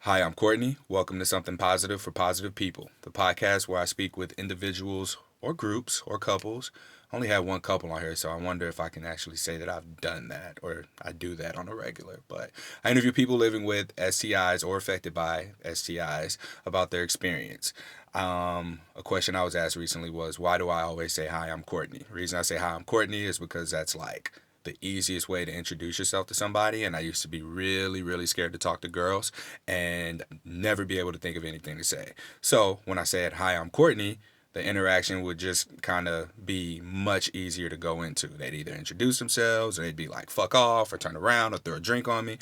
Hi, I'm Courtney. Welcome to Something Positive for Positive People, the podcast where I speak with individuals or groups or couples. I only have one couple on here, so I wonder if I can actually say that I've done that or I do that on a regular. But I interview people living with STIs or affected by STIs about their experience. A question I was asked recently was, why do I always say, hi, I'm Courtney? The reason I say, hi, I'm Courtney is because that's like the easiest way to introduce yourself to somebody. And I used to be really, really scared to talk to girls and never be able to think of anything to say. So when I said, hi, I'm Courtney, the interaction would just kind of be much easier to go into. They'd either introduce themselves or they'd be like, fuck off, or turn around or throw a drink on me.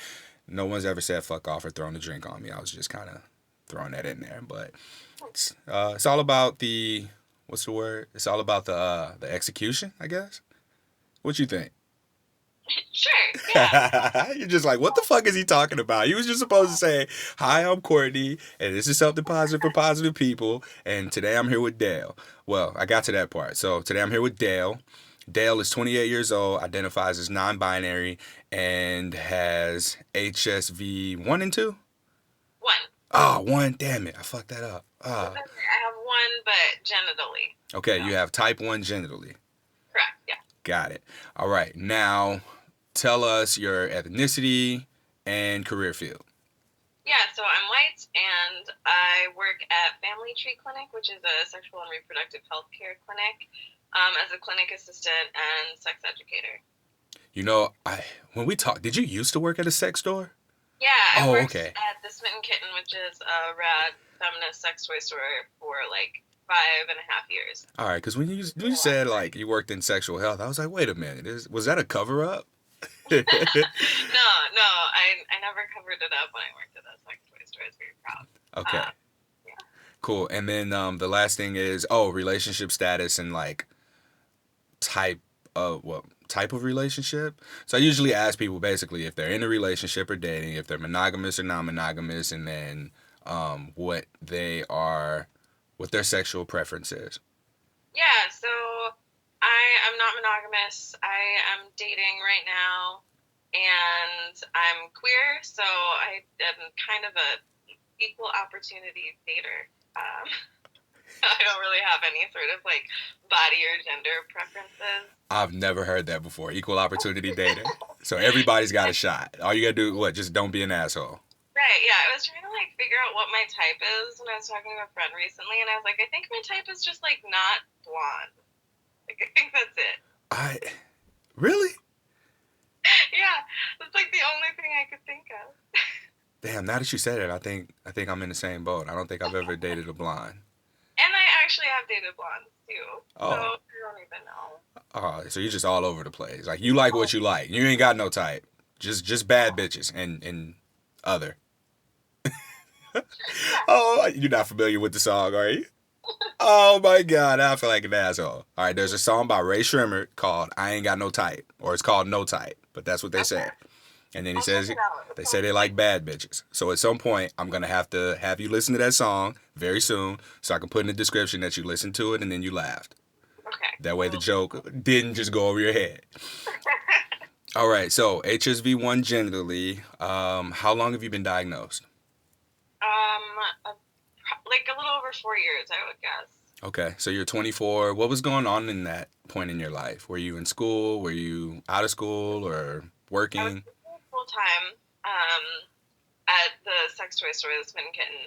No one's ever said fuck off or thrown a drink on me. I was just kind of throwing that in there. But it's all about the, what's the word? It's all about the execution, I guess. What you think? Sure, yeah. You're just like, what the fuck is he talking about? He was just supposed to say, hi, I'm Courtney, and this is something positive for positive people. And today I'm here with Dale. Well, I got to that part. So today I'm here with Dale. Dale is 28 years old, identifies as non binary, and has HSV 1 and 2? One. Oh, one. Damn it. I fucked that up. That's okay. I have one, but genitally. Okay, So, you have type 1 genitally. correct, yeah. Got it. All right. Now, tell us your ethnicity and career field. Yeah, so I'm white, and I work at Family Tree Clinic, which is a sexual and reproductive health care clinic, as a clinic assistant and sex educator. You know, I when we talked, did you used to work at a sex store? Yeah, I Oh, worked okay. at the Smitten Kitten, which is a rad feminist sex toy store, for like 5.5 years. All right, because when Did you a lot said of work. like you worked in sexual health, I was like, wait a minute, was that a cover up? No, I never covered it up when I worked at that sex toy store. I was very proud. Okay, Uh, yeah. cool. And then the last thing is relationship status and like type type of relationship. So I usually ask people basically if they're in a relationship or dating, if they're monogamous or non-monogamous, and then what they are, what their sexual preference is. Yeah, so I am not monogamous. I am dating right now, and I'm queer, so I am kind of a equal opportunity dater. I don't really have any sort of like body or gender preferences. I've never heard that before. Equal opportunity dating. So everybody's got a shot. All you gotta do, what? Just don't be an asshole. Right, yeah. I was trying to like figure out what my type is when I was talking to a friend recently, and I was like, I think my type is just like not blonde. Like I think that's it. I really? Yeah, that's like the only thing I could think of. Damn. Now that you said it, I think I'm in the same boat. I don't think I've ever dated a blonde. And I actually have dated blondes too, so Oh, I don't even know. oh. So you're just all over the place. Like you like what you like. You ain't got no type. Just bad bitches and other. Yeah. Oh, you're not familiar with the song, are you? Oh my god, I feel like an asshole. All right, there's a song by Ray Shrimmer called "I Ain't Got No Type," or it's called "No Type," but that's what they Okay. say. And then he I'll check says it out. It they say sounds they like like bad bitches. So at some point, I'm gonna have to have you listen to that song very soon, so I can put in the description that you listened to it and then you laughed. okay. That way, the Well, joke didn't just go over your head. All right, so HSV1 generally. How long have you been diagnosed? a, like a little over 4 years, I would guess. Okay, so you're 24. What was going on in that point in your life? Were you in school? Were you out of school or I was working? working full time at the sex toy store, the Smitten Kitten,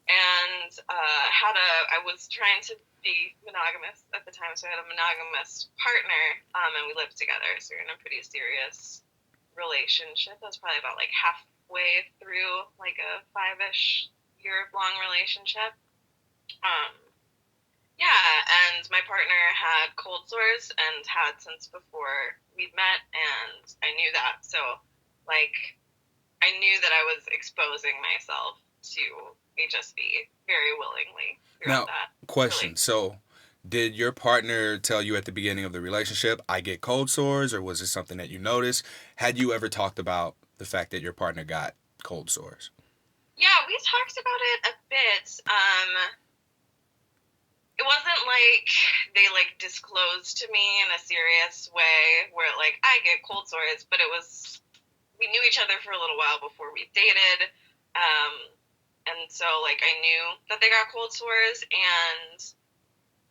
and I was trying to be monogamous at the time, so I had a monogamous partner, and we lived together, so we are in a pretty serious relationship. That was probably about like halfway through like a 5-ish year long relationship. Um, yeah, and my partner had cold sores and had since before we'd met, and I knew that. So, like, I knew that I was exposing myself to HSV very willingly throughout Now, that question. relationship. So, did your partner tell you at the beginning of the relationship, I get cold sores, or was it something that you noticed? Had you ever talked about the fact that your partner got cold sores? Yeah, we talked about it a bit. It wasn't like they like disclosed to me in a serious way where like I get cold sores, but it was we knew each other for a little while before we dated. Um, And so, like, I knew that they got cold sores, and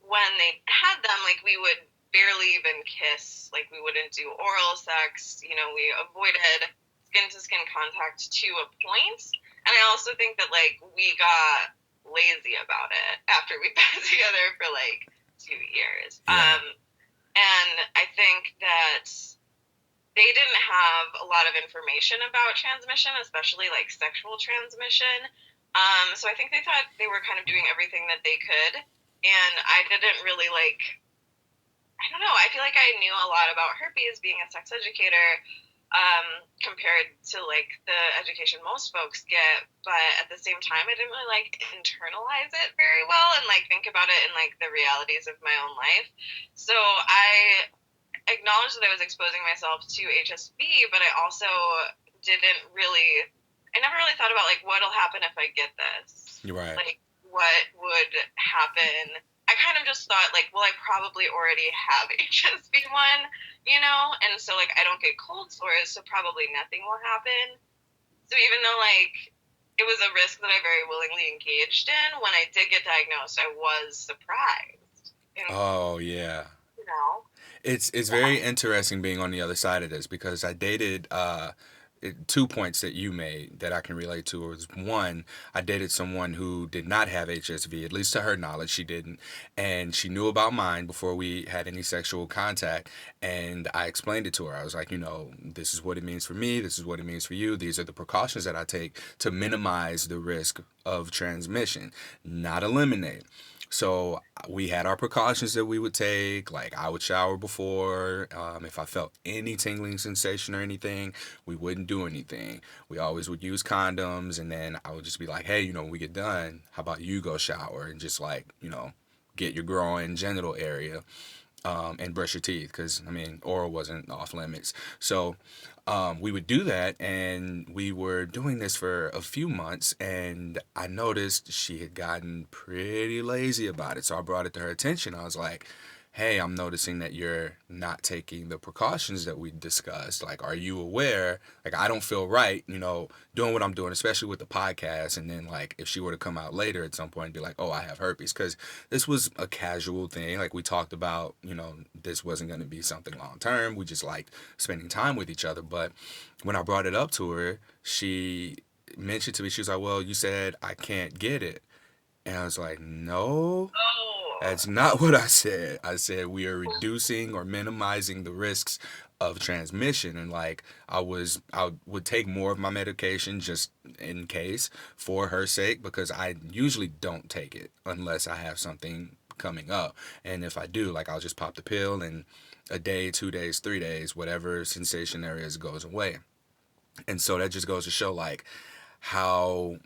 when they had them, like, we would barely even kiss. Like, we wouldn't do oral sex. You know, we avoided skin-to-skin contact to a point. And I also think that, like, we got lazy about it after we'd been together for, like, 2 years. Yeah. And I think that they didn't have a lot of information about transmission, especially, like, sexual transmission. So I think they thought they were kind of doing everything that they could. And I didn't really, like, I don't know, I feel like I knew a lot about herpes being a sex educator, compared to, like, the education most folks get, but at the same time, I didn't really, like, internalize it very well and, like, think about it in, like, the realities of my own life. So I acknowledged that I was exposing myself to HSV, but I also I never really thought about, like, what'll happen if I get this? You're right. Like, what would happen? I kind of just thought, like, well, I probably already have HSV1, you know? And so, like, I don't get cold sores, so probably nothing will happen. So even though, like, it was a risk that I very willingly engaged in, when I did get diagnosed, I was surprised. And, Oh yeah. you know? It's Yeah. very interesting being on the other side of this because I dated 2 points that you made that I can relate to was one, I dated someone who did not have HSV, at least to her knowledge, she didn't, and she knew about mine before we had any sexual contact, and I explained it to her. I was like, this is what it means for me, this is what it means for you, these are the precautions that I take to minimize the risk of transmission, not eliminate. So we had our precautions that we would take. Like I would shower before. If I felt any tingling sensation or anything, we wouldn't do anything. We always would use condoms, and then I would just be like, hey, when we get done, how about you go shower and just like, get your groin genital area, and brush your teeth because I mean oral wasn't off limits. So we would do that, and we were doing this for a few months, and I noticed she had gotten pretty lazy about it. So I brought it to her attention. I was like, hey, I'm noticing that you're not taking the precautions that we discussed. Like, are you aware? Like, I don't feel right, doing what I'm doing, especially with the podcast. And then, like, if she were to come out later at some point and be like, oh, I have herpes, because this was a casual thing. Like, we talked about, this wasn't going to be something long term. We just liked spending time with each other. But when I brought it up to her, she mentioned to me, she was like, well, you said I can't get it. And I was like, no, Oh, that's not what I said. I said we are reducing or minimizing the risks of transmission, and like I would take more of my medication just in case for her sake because I usually don't take it unless I have something coming up. And if I do, like I'll just pop the pill and a day, 2 days, 3 days, whatever sensation there is goes away. And so that just goes to show like how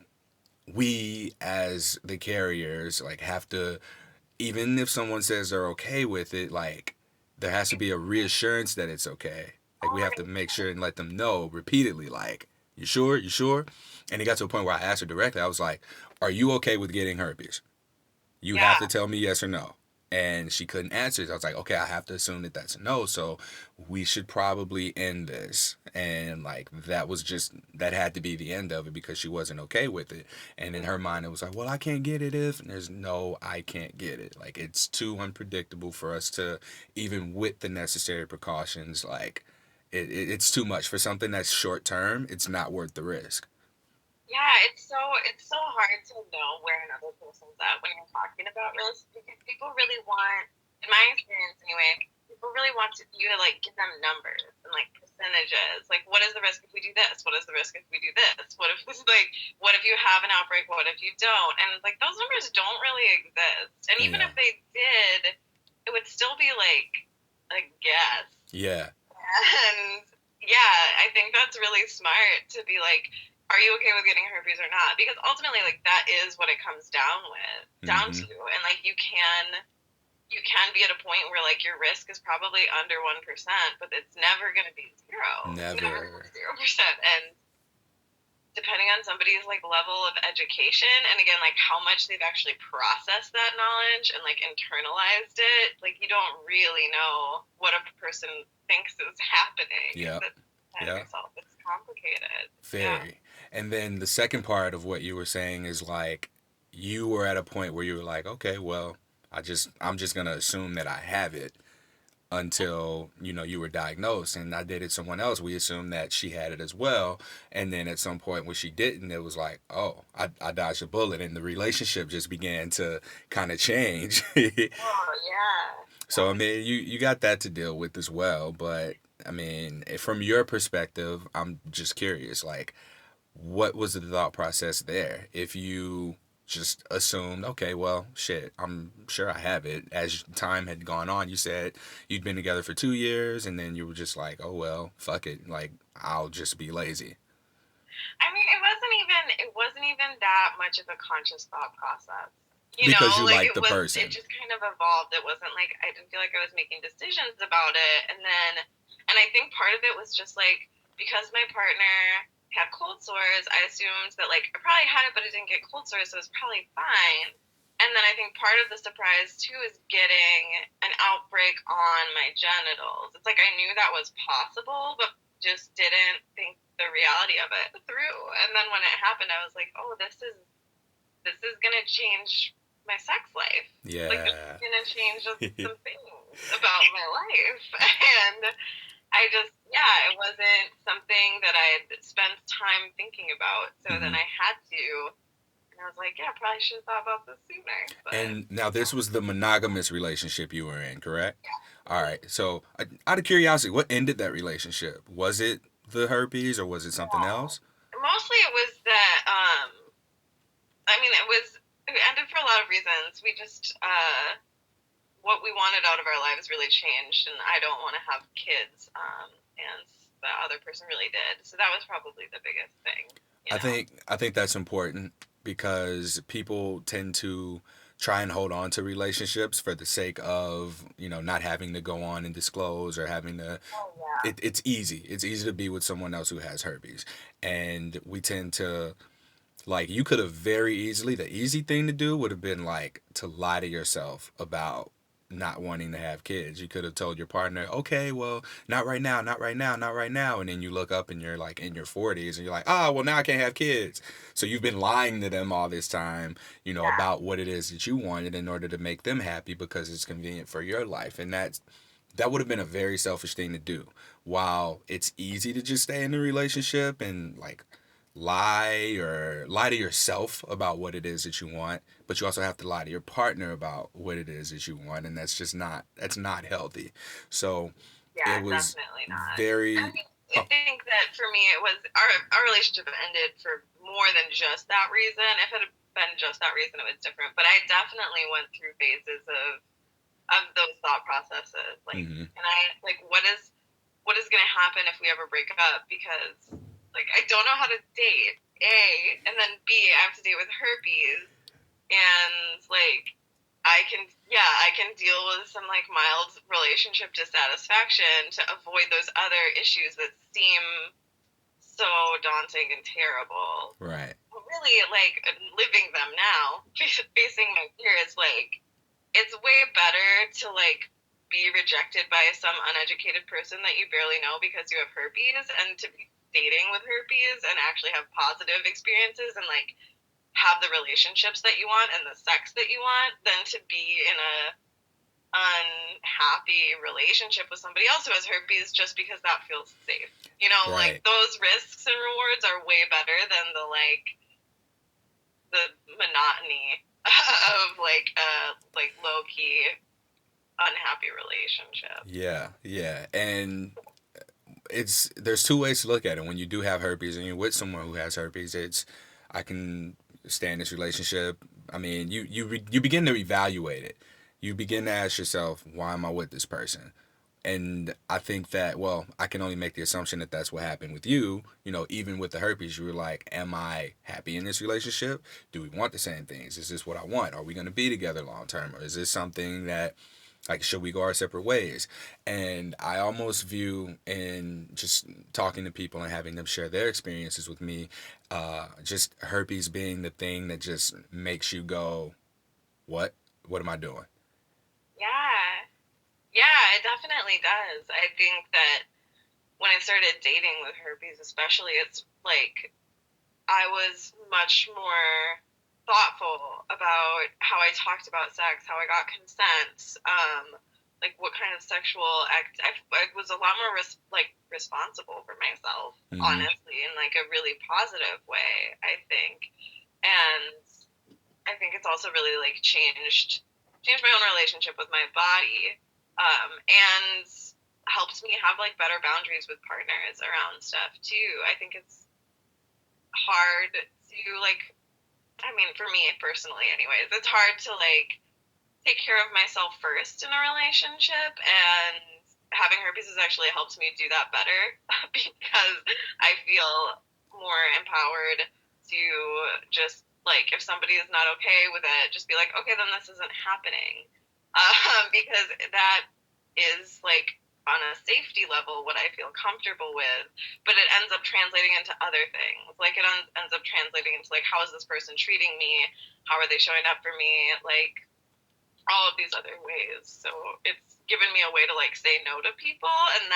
we as the carriers like have to, even if someone says they're okay with it, like there has to be a reassurance that it's okay. Like we have to make sure and let them know repeatedly, like, you sure? You sure? And it got to a point where I asked her directly, I was like, are you okay with getting herpes? You have to yeah. tell me yes or no. And she couldn't answer it. I was like, okay, I have to assume that that's a no. So we should probably end this. And like, that had to be the end of it because she wasn't okay with it. And in her mind, it was like, well, I can't get it if, and there's no, I can't get it. Like, it's too unpredictable for us to, even with the necessary precautions, like, it's too much for something that's short term. It's not worth the risk. Yeah, it's so hard to know where another person's at when you're talking about risk because people really want, in my experience anyway, people really want you to like give them numbers and like percentages. Like, what is the risk if we do this? What is the risk if we do this? What if this like what if you have an outbreak? What if you don't? And like those numbers don't really exist. And even Yeah. if they did, it would still be like a guess. Yeah. And yeah, I think that's really smart to be like, are you okay with getting herpes or not? Because ultimately, like that is what it comes down Mm-hmm. to, and like you can be at a point where like your risk is probably under 1%, but it's never going to be zero. It's never going to Never. be 0%, and depending on somebody's like level of education and again like how much they've actually processed that knowledge and like internalized it, like you don't really know what a person thinks is happening. Yeah. That Yeah. yourself, it's complicated. Yeah. Very. And then the second part of what you were saying is like you were at a point where you were like, okay, well, I'm just gonna assume that I have it until you were diagnosed, and I dated someone else. We assumed that she had it as well, and then at some point when she didn't, it was like, oh, I dodged a bullet, and the relationship just began to kind of change. Oh yeah. So I mean, you got that to deal with as well, but I mean, from your perspective, I'm just curious, like, what was the thought process there? If you just assumed, okay, well, shit, I'm sure I have it. As time had gone on, you said you'd been together for 2 years, and then you were just like, oh well, fuck it, like I'll just be lazy I mean, it wasn't even that much of a conscious thought process. because you Like like the it person. just kind of evolved. It wasn't like I didn't feel like I was making decisions about it. And I think part of it was just like because my partner had cold sores, I assumed that like I probably had it, but I didn't get cold sores, so it was probably fine. And then I think part of the surprise too is getting an outbreak on my genitals. It's like I knew that was possible, but just didn't think the reality of it through. And then when it happened, I was like, oh, this is gonna change my sex life. Like this is Yeah. gonna change some things about my life. And I just, yeah, it wasn't something that I had spent time thinking about. So then Hmm. I had to, and I was like, yeah, probably should have thought about this sooner. But And now this was the monogamous relationship you were in, correct? All mm, right. So, out of curiosity, what ended that relationship? Was it the herpes or was it something no, else? mostly it was that. I mean, it ended for a lot of reasons. We just what we wanted out of our lives really changed, and I don't want to have kids, and the other person really did. So that was probably the biggest thing, you know. I think that's important because people tend to try and hold on to relationships for the sake of not having to go on and disclose or having to. Oh yeah, It's easy. It's easy to be with someone else who has herpes, and we tend to like you could have very easily the easy thing to do would have been like to lie to yourself about not wanting to have kids. You could have told your partner, okay, well, not right now, not right now, not right now. And then you look up and you're like in your 40s and you're like, oh, well, now I can't have kids. So you've been lying to them all this time, yeah, about what it is that you wanted in order to make them happy because it's convenient for your life. And that would have been a very selfish thing to do. While it's easy to just stay in a relationship and like lie to yourself about what it is that you want, but you also have to lie to your partner about what it is that you want, and that's not healthy. So yeah, it was definitely not. I very. mean, I Oh, think that for me, it was our relationship ended for more than just that reason. If it had been just that reason, it was different. But I definitely went through phases of those thought processes, like, hmm. and I like what is going to happen if we ever break up because like I don't know how to date A, and then B, I have to date with herpes, and like I can deal with some like mild relationship dissatisfaction to avoid those other issues that seem so daunting and terrible. Right. But really, like living them now, facing my fears, like it's way better to like be rejected by some uneducated person that you barely know because you have herpes and to be dating with herpes and actually have positive experiences and like have the relationships that you want and the sex that you want than to be in a unhappy relationship with somebody else who has herpes just because that feels safe. Like Right. those risks and rewards are way better than the monotony of like low key unhappy relationship. Yeah. Yeah. And there's two ways to look at it. When you do have herpes and you're with someone who has herpes, it's I can stay in this relationship. I mean, you begin to evaluate it. You begin to ask yourself, why am I with this person? And I think that, well, I can only make the assumption that that's what happened with you. Even with the herpes, you were like, am I happy in this relationship? Do we want the same things? Is this what I want? Are we going to be together long term? Or is this something that like, should we go our separate ways? And I almost view in just talking to people and having them share their experiences with me, just herpes being the thing that just makes you go, what? What am I doing? Yeah. Yeah, it definitely does. I think that when I started dating with herpes especially, it's like I was much more thoughtful about how I talked about sex, how I got consent, like what kind of sexual act. I was a lot more responsible for myself, Mm-hmm. honestly, in like a really positive way, I think. And I think it's also really like changed my own relationship with my body, and helps me have like better boundaries with partners around stuff too. I think it's hard to like, I mean, for me personally anyways, it's hard to like take care of myself first in a relationship, and having herpes has actually helped me do that better because I feel more empowered to just like, if somebody is not okay with it, just be like, okay, then this isn't happening, because that is like on a safety level what I feel comfortable with, but it ends up translating into other things. Like it ends up translating into like, how is this person treating me? How are they showing up for me? Like all of these other ways. So it's given me a way to like say no to people, and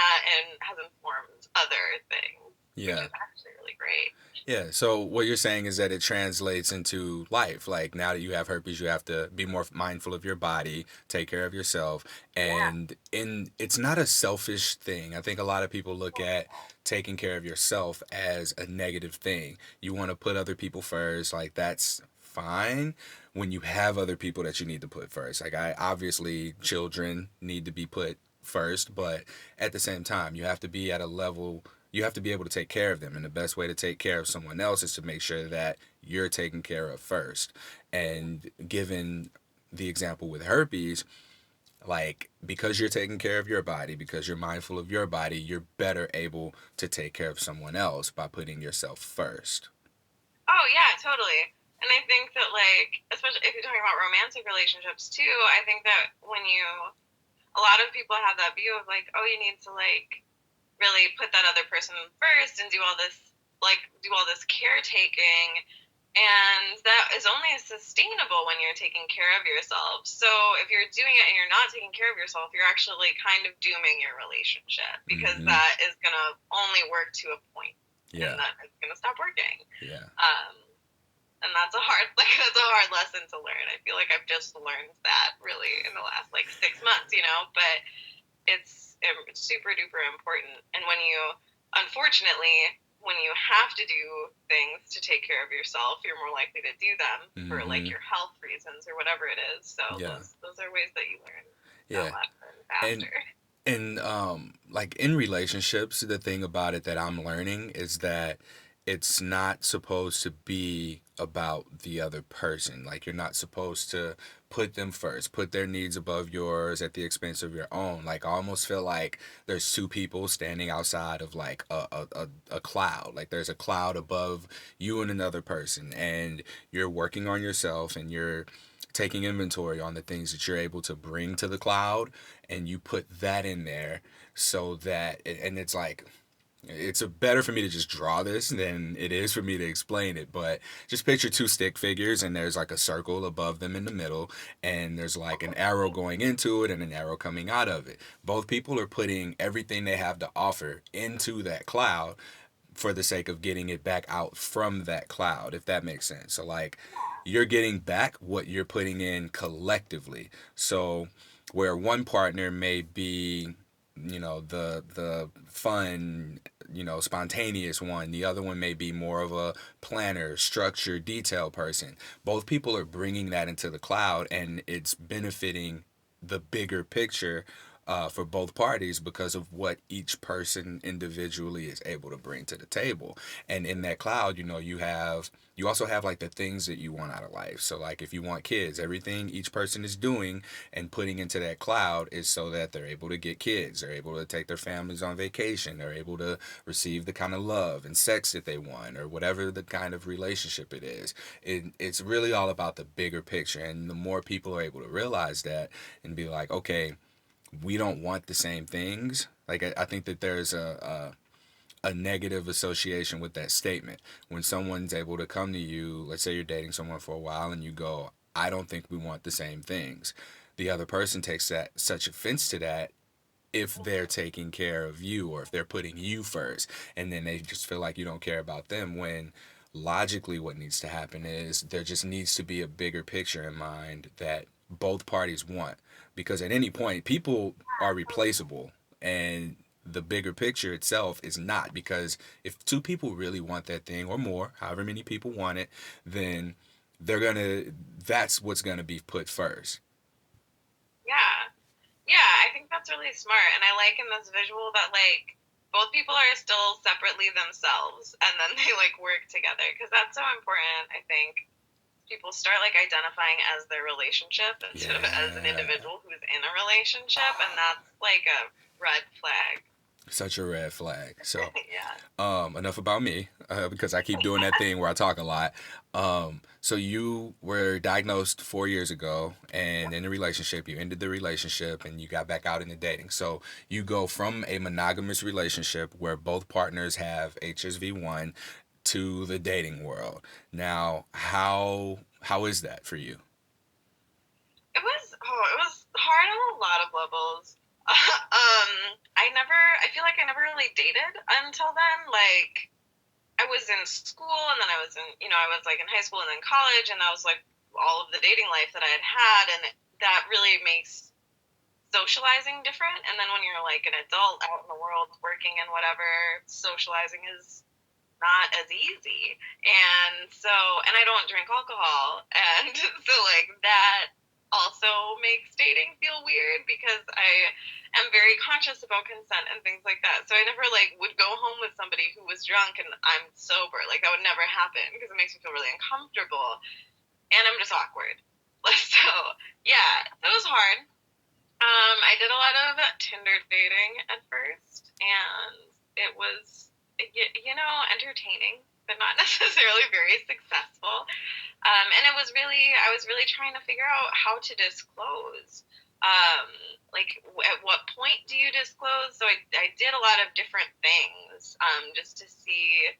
has informed other things, which Yeah. is actually really great. Yeah. So what you're saying is that it translates into life. Like now that you have herpes, you have to be more mindful of your body, take care of yourself, Yeah. and it's not a selfish thing. I think a lot of people look at taking care of yourself as a negative thing. You want to put other people first, like that's fine when you have other people that you need to put first. Like I obviously children need to be put first, but at the same time, you have to be at a level, you have to be able to take care of them. And the best way to take care of someone else is to make sure that you're taken care of first. And given the example with herpes, like because you're taking care of your body, because you're mindful of your body, you're better able to take care of someone else by putting yourself first. Oh yeah, totally. And I think that like, especially if you're talking about romantic relationships too, I think that a lot of people have that view of like, oh, you need to like really put that other person first and do all this caretaking, and that is only sustainable when you're taking care of yourself. So if you're doing it and you're not taking care of yourself, you're actually kind of dooming your relationship, because Mm-hmm. that is going to only work to a point, and Yeah. then it's going to stop working. Yeah. um, and that's a hard that's a hard lesson to learn. I feel like I've just learned that really in the last like 6 months, but it's super duper important. And unfortunately, when you have to do things to take care of yourself, you're more likely to do them for like Mm-hmm. your health reasons or whatever it is. So Yeah. those are ways that you learn that Yeah. lesson And faster. like in relationships, the thing about it that I'm learning is that it's not supposed to be about the other person. Like you're not supposed to put them first, put their needs above yours at the expense of your own. Like I almost feel like there's two people standing outside of like a cloud. Like there's a cloud above you and another person, and you're working on yourself and you're taking inventory on the things that you're able to bring to the cloud, and you put that in there so that, and it's like, it's a better for me to just draw this than it is for me to explain it. But just picture two stick figures, and there's like a circle above them in the middle, and there's like an arrow going into it and an arrow coming out of it. Both people are putting everything they have to offer into that cloud for the sake of getting it back out from that cloud, if that makes sense. So like you're getting back what you're putting in collectively. So where one partner may be, the fun, spontaneous one, the other one may be more of a planner, structure, detail person. Both people are bringing that into the cloud, and it's benefiting the bigger picture for both parties because of what each person individually is able to bring to the table. And in that cloud, you also have like the things that you want out of life. So like if you want kids, everything each person is doing and putting into that cloud is so that they're able to get kids, they're able to take their families on vacation, they're able to receive the kind of love and sex that they want, or whatever the kind of relationship it is. It's really all about the bigger picture. And the more people are able to realize that and be like, okay, we don't want the same things. Like I think that there's a negative association with that statement. When someone's able to come to you, let's say you're dating someone for a while, and you go, I don't think we want the same things. The other person takes that such offense to that if they're taking care of you or if they're putting you first, and then they just feel like you don't care about them, when logically what needs to happen is there just needs to be a bigger picture in mind that both parties want, because at any point people are replaceable, and the bigger picture itself is not, because if two people really want that thing or more, however many people want it, then they're gonna that's what's gonna be put first. Yeah. Yeah, I think that's really smart. And I like in this visual that, like, both people are still separately themselves and then they, like, work together. Because that's so important, I think. People start, like, identifying as their relationship instead of as an Yeah. individual who's in a relationship. And that's, like, a red flag. Such a red flag. So Yeah. enough about me, because I keep doing that thing where I talk a lot. So you were diagnosed 4 years ago, and in a relationship, you ended the relationship, and you got back out into dating. So you go from a monogamous relationship where both partners have HSV1 to the dating world. Now, how is that for you? It was hard on a lot of levels. I feel like I never really dated until then. Like, I was in school, and then I was in, I was like in high school and then college, and that was like all of the dating life that I had had, and that really makes socializing different. And then when you're like an adult out in the world working and whatever, socializing is not as easy. And so, and I don't drink alcohol. And so, like, that also makes dating feel weird because I am very conscious about consent and things like that. So I never, like, would go home with somebody who was drunk and I'm sober. Like, that would never happen because it makes me feel really uncomfortable. And I'm just awkward. So, yeah, it was hard. I did a lot of Tinder dating at first, and it was, entertaining, but not necessarily very successful. And I was really trying to figure out how to disclose. Um, like, at what point do you disclose? So I did a lot of different things, just to see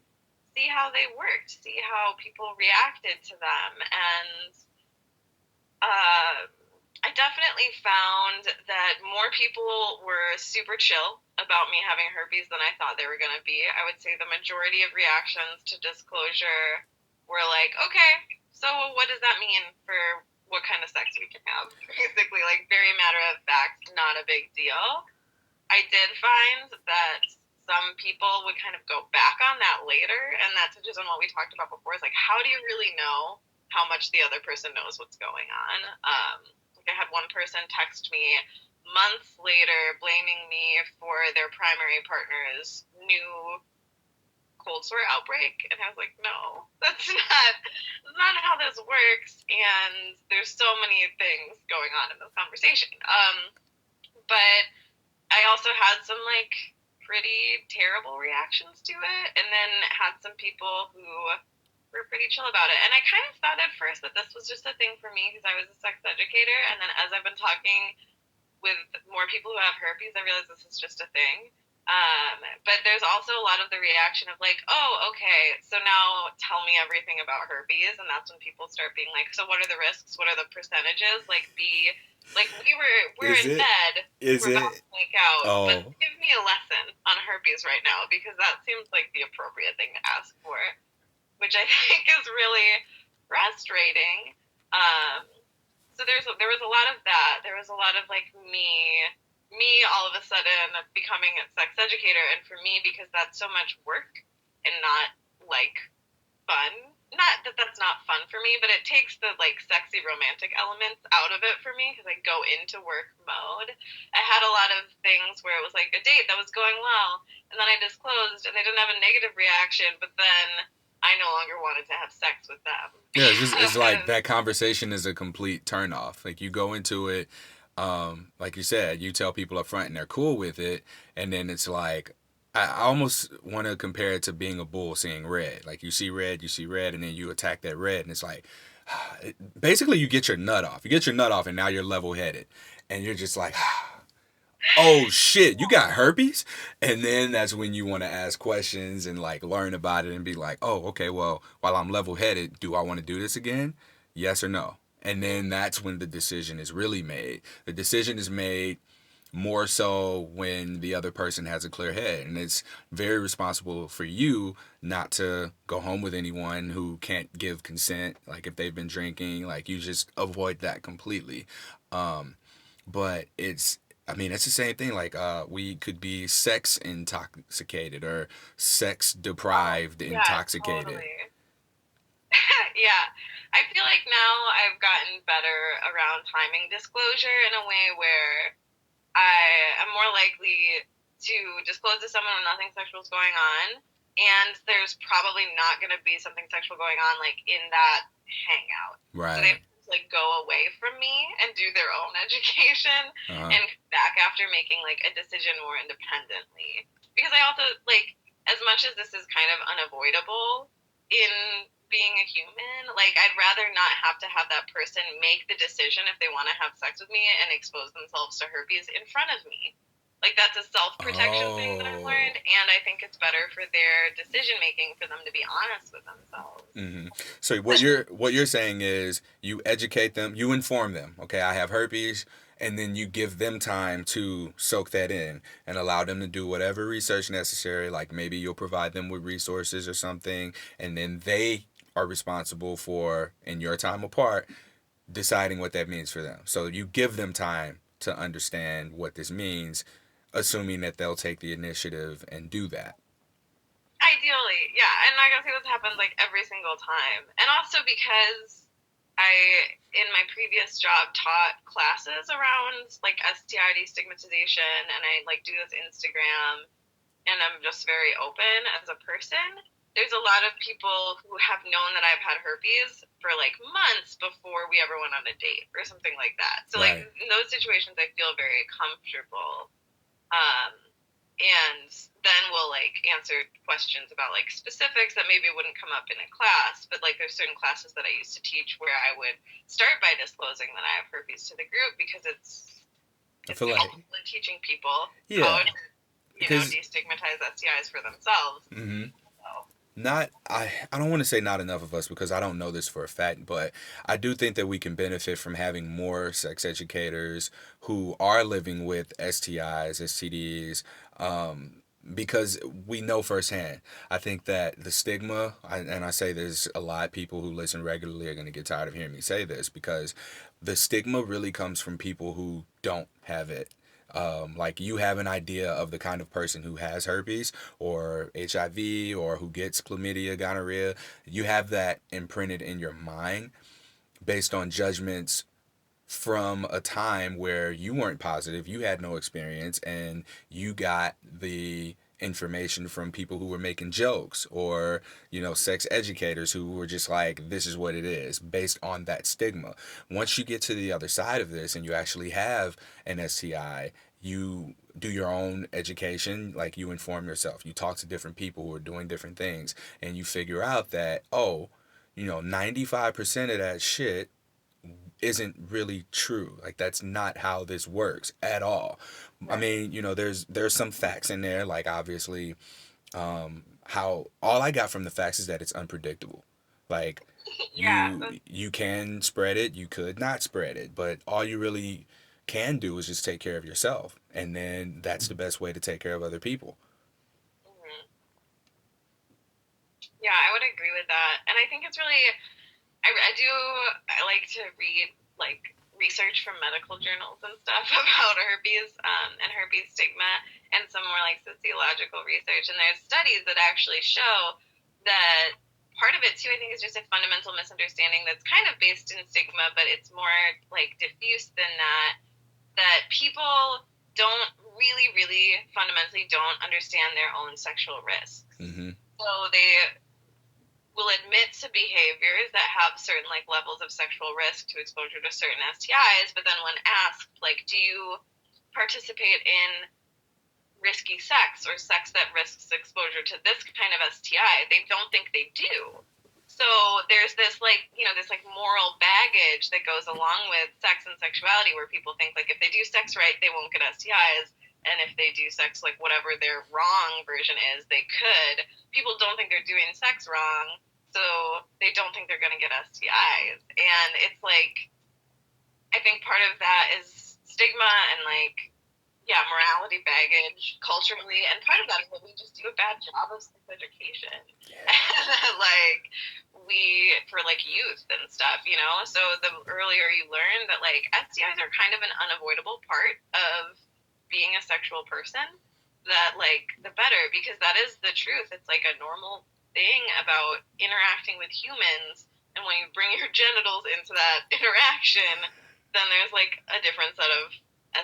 how they worked, see how people reacted to them, and uh, I definitely found that more people were super chill about me having herpes than I thought they were going to be. I would say the majority of reactions to disclosure were like, okay, so what does that mean for what kind of sex we can have? Basically, like, very matter of fact, not a big deal. I did find that some people would kind of go back on that later, and that touches on what we talked about before. Is like, how do you really know how much the other person knows what's going on? Like, I had one person text me months later blaming me for their primary partner's new cold sore outbreak, and I was like, no, that's not how this works. And there's so many things going on in this conversation. But I also had some, like, pretty terrible reactions to it, and then had some people who were pretty chill about it. And I kind of thought at first that this was just a thing for me because I was a sex educator, and then as I've been talking with more people who have herpes, I realize this is just a thing. But there's also a lot of the reaction of like, oh, okay, so now tell me everything about herpes, and that's when people start being like, so what are the risks? What are the percentages? Like, we're Is in it? bed, Is we're about it? to make out, but Oh, give me a lesson on herpes right now because that seems like the appropriate thing to ask for, which I think is really frustrating. Um, so there was a lot of that. There was a lot of, like, me all of a sudden becoming a sex educator, and for me, because that's so much work and not, like, fun. Not that that's not fun for me, but it takes the, like, sexy romantic elements out of it for me because I go into work mode. I had a lot of things where it was like a date that was going well, and then I disclosed, and they didn't have a negative reaction, but then I no longer wanted to have sex with them yeah. It's like because that conversation is a complete turn off. Like you go into it, like you said, you tell people up front and they're cool with it, and then it's like I almost want to compare it to being a bull seeing red. Like you see red, and then you attack that red, and it's like basically you get your nut off. You get your nut off, and now you're level headed, and you're just like, oh shit, you got herpes? And then that's when you want to ask questions and like learn about it and be like, oh, okay, well, while I'm level headed, do I want to do this again? Yes or no? And then that's when the decision is really made. The decision is made more so when the other person has a clear head. And it's very responsible for you not to go home with anyone who can't give consent. Like if they've been drinking, like you just avoid that completely. But it's, I mean, it's the same thing. Like, we could be sex intoxicated or sex Oh, deprived yeah, intoxicated. totally. Yeah. I feel like now I've gotten better around timing disclosure in a way where I am more likely to disclose to someone when nothing sexual is going on, and there's probably not going to be something sexual going on like in that hangout. So they Right. have to like go away from me and do their own education Uh-huh. and come back after making like a decision more independently. Because I also like, as much as this is kind of unavoidable in being a human, like I'd rather not have to have that person make the decision if they want to have sex with me and expose themselves to herpes in front of me. Like that's a self-protection thing that I've Oh. learned, and I think it's better for their decision making for them to be honest with themselves. Hmm. So what you're saying is you educate them, you inform them. Okay, I have herpes, and then you give them time to soak that in and allow them to do whatever research necessary. Like maybe you'll provide them with resources or something, and then they are responsible for, in your time apart, deciding what that means for them. So you give them time to understand what this means, assuming that they'll take the initiative and do that. Ideally, yeah, and like I say, this happens like every single time, and also because I, in my previous job, taught classes around like STI destigmatization, and I like do this Instagram, and I'm just very open as a person. There's a lot of people who have known that I've had herpes for like months before we ever went on a date or something like that. So like Right. in those situations, I feel very comfortable. Um, and then we'll like answer questions about like specifics that maybe wouldn't come up in a class, but like there's certain classes that I used to teach where I would start by disclosing that I have herpes to the group because I it's feel like, helpful in teaching people how yeah, to because destigmatize STIs for themselves. mhm, So, not I don't want to say not enough of us because I don't know this for a fact, but I do think that we can benefit from having more sex educators who are living with STIs, STDs, because we know firsthand. I think that the stigma, and I say there's a lot of people who listen regularly are going to get tired of hearing me say this because the stigma really comes from people who don't have it. Like you have an idea of the kind of person who has herpes or HIV or who gets chlamydia, gonorrhea. You have that imprinted in your mind based on judgments from a time where you weren't positive, you had no experience, and you got the information from people who were making jokes or sex educators who were just like, this is what it is, based on that stigma. Once you get to the other side of this and you actually have an STI, you do your own education, like you inform yourself, you talk to different people who are doing different things, and you figure out that, oh, 95% of that shit isn't really true. Like that's not how this works at all. I right. mean, there's some facts in there, like obviously, how all I got from the facts is that it's unpredictable. Like Yeah, you can spread it, you could not spread it, but all you really can do is just take care of yourself, and then that's the best way to take care of other people. mm-hmm. Yeah, I would agree with that, and I think it's really I do I like to read like research from medical journals and stuff about herpes and herpes stigma and some more like sociological research. And there's studies that actually show that part of it too, I think, is just a fundamental misunderstanding that's kind of based in stigma, but it's more like diffuse than that. That people don't really fundamentally don't understand their own sexual risks. Mm-hmm. So they will admit to behaviors that have certain like levels of sexual risk to exposure to certain STIs, but then when asked like, do you participate in risky sex or sex that risks exposure to this kind of STI, they don't think they do. So there's this like, this like moral baggage that goes along with sex and sexuality where people think like if they do sex right, they won't get STIs. And if they do sex like whatever their wrong version is, they could. People don't think they're doing sex wrong, so they don't think they're going to get STIs. And it's like, I think part of that is stigma and like yeah, morality baggage culturally, and part of that is that we just do a bad job of sex education. Like we for like youth and stuff, you know. So the earlier you learn that like STIs are kind of an unavoidable part of being a sexual person, that like the better, because that is the truth. It's like a normal thing about interacting with humans, and when you bring your genitals into that interaction, then there's like a different set of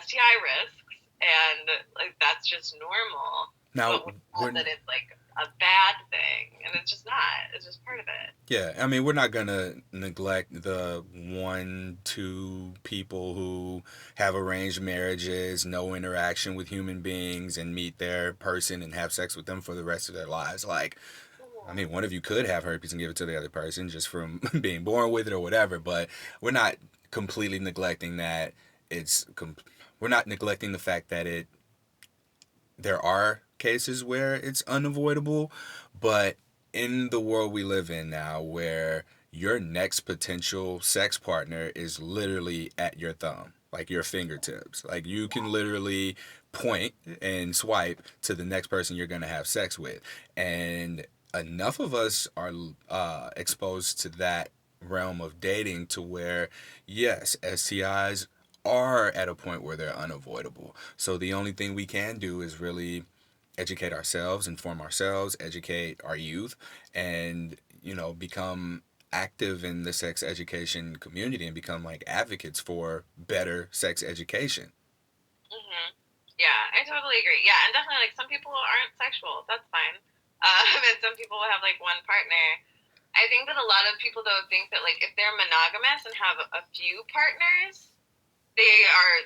STI risks, and like that's just normal. Now But we're taught we're that it's like a bad thing, and it's just not. It's just part of it. Yeah, I mean, we're not gonna neglect the one, two people who have arranged marriages, no interaction with human beings, and meet their person and have sex with them for the rest of their lives. Like, I mean, one of you could have herpes and give it to the other person just from being born with it or whatever, but we're not completely neglecting that. It's we're not neglecting the fact that there are cases where it's unavoidable, but in the world we live in now where your next potential sex partner is literally at your thumb, like your fingertips. Like you can literally point and swipe to the next person you're going to have sex with. And enough of us are exposed to that realm of dating to where, yes, STIs are at a point where they're unavoidable. So the only thing we can do is really educate ourselves, inform ourselves, educate our youth, and become active in the sex education community and become like advocates for better sex education. Hmm. Yeah, I totally agree. Yeah, and definitely like some people aren't sexual. That's fine. And some people will have like one partner. I think that a lot of people though think that like if they're monogamous and have a few partners, they are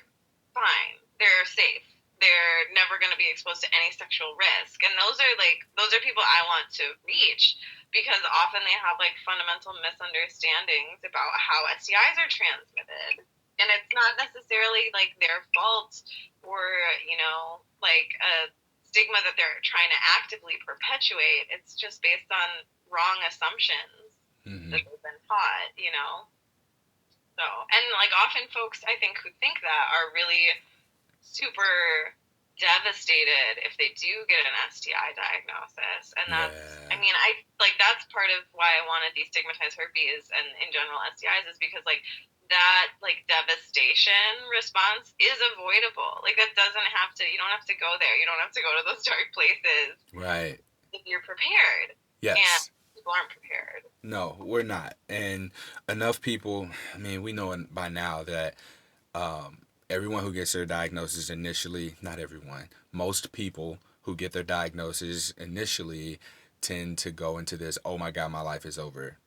fine. They're safe. They're never going to be exposed to any sexual risk. And those are people I want to reach, because often they have like fundamental misunderstandings about how STIs are transmitted. And it's not necessarily like their fault, or, like a stigma that they're trying to actively perpetuate. It's just based on wrong assumptions Mm-hmm. that they've been taught. So, and like often folks I think who think that are really super devastated if they do get an STI diagnosis. And that's, I Yeah. mean, I like that's part of why I want to destigmatize herpes and in general STIs, is because like that like devastation response is avoidable. Like that doesn't have to, you don't have to go there. You don't have to go to those dark places Right. if you're prepared. And Yes. people aren't prepared. No, we're not. And enough people, I mean, we know by now that everyone who gets their diagnosis initially, not everyone, most people who get their diagnosis initially tend to go into this, oh my God, my life is over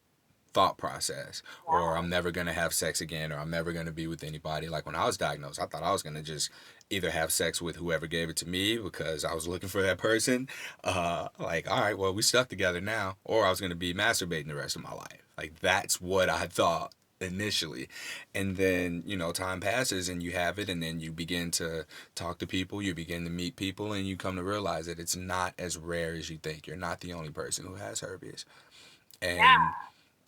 thought process, or Yeah. I'm never going to have sex again, or I'm never going to be with anybody. Like when I was diagnosed, I thought I was going to just either have sex with whoever gave it to me because I was looking for that person. Like, all right, well, we stuck together now, or I was going to be masturbating the rest of my life. Like that's what I thought initially. And then, time passes and you have it, and then you begin to talk to people, you begin to meet people, and you come to realize that it's not as rare as you think. You're not the only person who has herpes. Yeah. And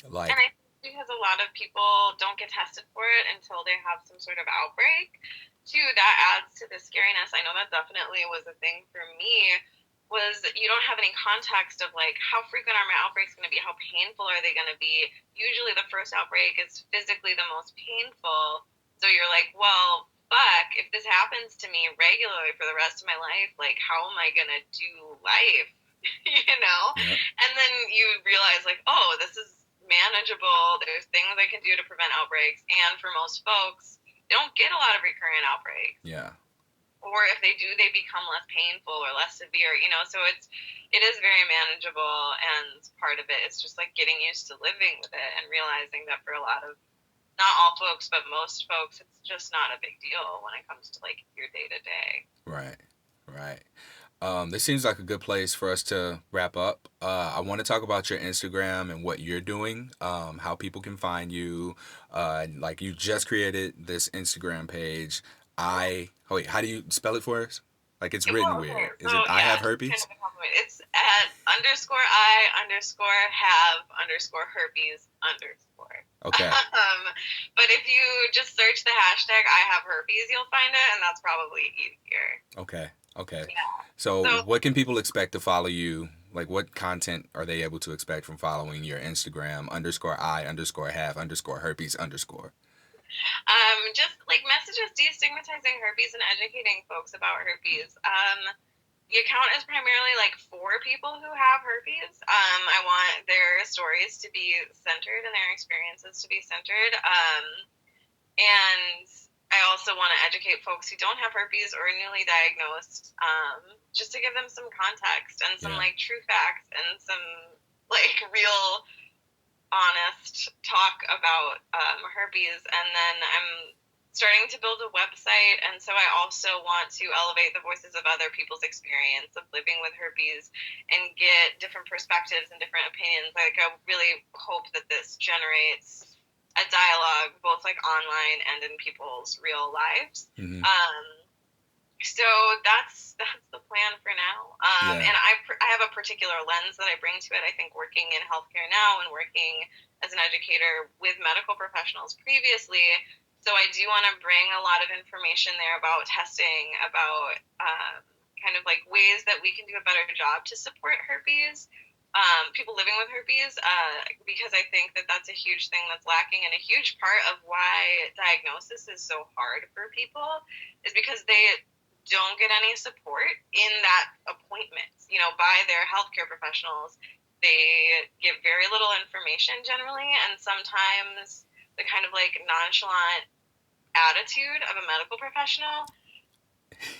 And like, I think because a lot of people don't get tested for it until they have some sort of outbreak, too, that adds to the scariness. I know that definitely was a thing for me, was that you don't have any context of like how frequent are my outbreaks going to be, how painful are they going to be. Usually the first outbreak is physically the most painful. So you're like, well, fuck, if this happens to me regularly for the rest of my life, like how am I going to do life? you know? yeah, And then you realize like, oh, this is manageable. There's things I can do to prevent outbreaks. And for most folks, they don't get a lot of recurrent outbreaks. yeah, Or if they do, they become less painful or less severe. So it is very manageable, and part of it is just like getting used to living with it and realizing that for a lot of, not all folks, but most folks, it's just not a big deal when it comes to like your day to day. right, right. This seems like a good place for us to wrap up. I want to talk about your Instagram and what you're doing, how people can find you. Like you just created this Instagram page. Oh wait, how do you spell it for us? Like it's written Well, okay, weird. so Is it I yeah, have it's kind herpes? of a compliment. It's at _I_have_herpes_. before. Okay. But if you just search the hashtag I have herpes, you'll find it, and that's probably easier. Okay. Okay. Yeah. So, So what can people expect to follow you? Like, what content are they able to expect from following your Instagram _I_have_herpes_? just like messages destigmatizing herpes and educating folks about herpes. The account is primarily like for people who have herpes. I want their stories to be centered and their experiences to be centered. And I also want to educate folks who don't have herpes or are newly diagnosed, just to give them some context and some Yeah. like true facts and some like real honest talk about herpes. And then I'm starting to build a website, and so I also want to elevate the voices of other people's experience of living with herpes and get different perspectives and different opinions. Like, I really hope that this generates a dialogue both like online and in people's real lives. Mm-hmm. So that's the plan for now. Yeah. And I have a particular lens that I bring to it. I think working in healthcare now and working as an educator with medical professionals previously. So I do want to bring a lot of information there about testing, about kind of like ways that we can do a better job to support herpes, people living with herpes, because I think that that's a huge thing that's lacking, and a huge part of why diagnosis is so hard for people is because they don't get any support in that appointment, by their healthcare professionals. They give very little information generally, and sometimes the kind of like nonchalant attitude of a medical professional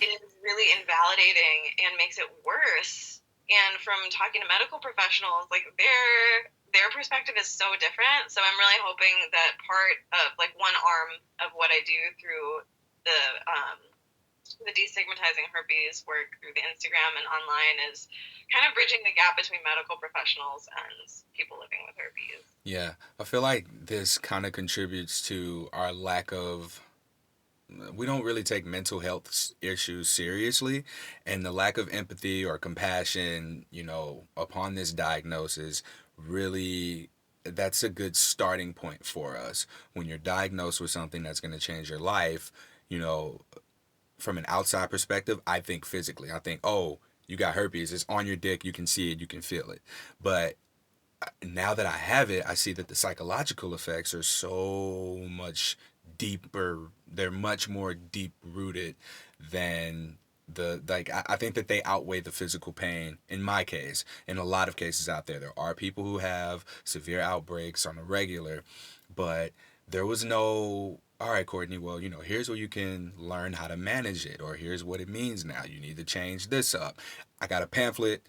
is really invalidating and makes it worse. And from talking to medical professionals, like their perspective is so different. So I'm really hoping that part of like one arm of what I do through the destigmatizing herpes work through the Instagram and online is kind of bridging the gap between medical professionals and people living with herpes. Yeah. I feel like this kind of contributes to our lack of. We don't really take mental health issues seriously, and the lack of empathy or compassion, upon this diagnosis, really, that's a good starting point for us. When you're diagnosed with something that's going to change your life, you know, from an outside perspective, I think physically. I think, oh, you got herpes. It's on your dick. You can see it. You can feel it. But now that I have it, I see that the psychological effects are so much deeper. They're much more deep rooted than I think that they outweigh the physical pain in my case. In a lot of cases out there are people who have severe outbreaks on a regular, but there was no, all right, Courtney, well, here's where you can learn how to manage it, or here's what it means now. You need to change this up. I got a pamphlet,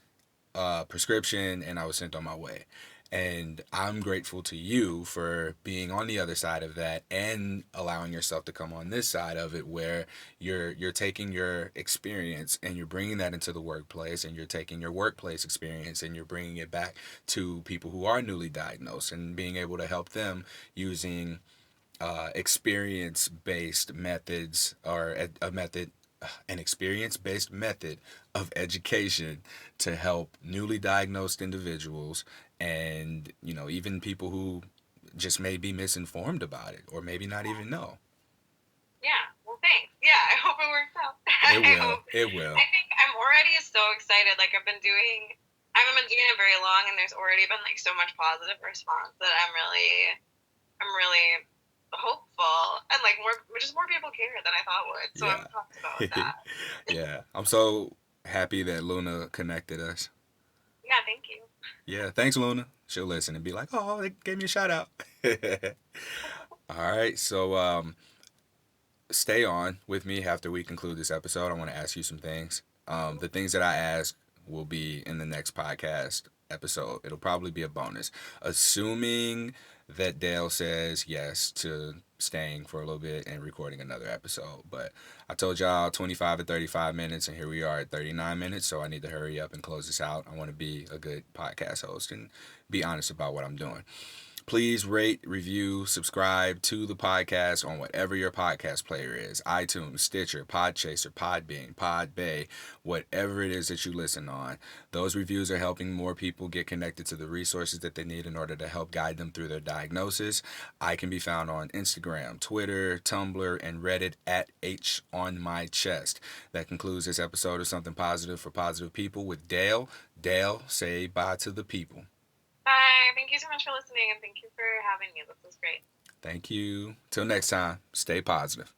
prescription, and I was sent on my way. And I'm grateful to you for being on the other side of that and allowing yourself to come on this side of it, where you're taking your experience and you're bringing that into the workplace, and you're taking your workplace experience and you're bringing it back to people who are newly diagnosed and being able to help them using experience-based methods, or an experience-based method of education to help newly diagnosed individuals, and even people who just may be misinformed about it or maybe not even know. Yeah, well, thanks. Yeah, I hope it works out. It I will. hope. It will. I think I'm already so excited. Like, I haven't been doing it very long, and there's already been like so much positive response that I'm really hopeful, and like more people care than I thought would. So I'm Yeah. pumped about that. Yeah. I'm so happy that Luna connected us. Yeah, thank you. Yeah. Thanks, Luna. She'll listen and be like, oh, they gave me a shout out. All right. So, stay on with me after we conclude this episode. I want to ask you some things. The things that I ask will be in the next podcast episode. It'll probably be a bonus, assuming that Dale says yes to staying for a little bit and recording another episode. But I told y'all 25 to 35 minutes, and here we are at 39 minutes, so I need to hurry up and close this out. I want to be a good podcast host and be honest about what I'm doing. Please rate, review, subscribe to the podcast on whatever your podcast player is: iTunes, Stitcher, Podchaser, Podbean, Podbay, whatever it is that you listen on. Those reviews are helping more people get connected to the resources that they need in order to help guide them through their diagnosis. I can be found on Instagram, Twitter, Tumblr, and Reddit at HOnMyChest. That concludes this episode of Something Positive for Positive People with Dale. Dale, say bye to the people. Bye. Thank you so much for listening, and thank you for having me. This was great. Thank you. Till next time, stay positive.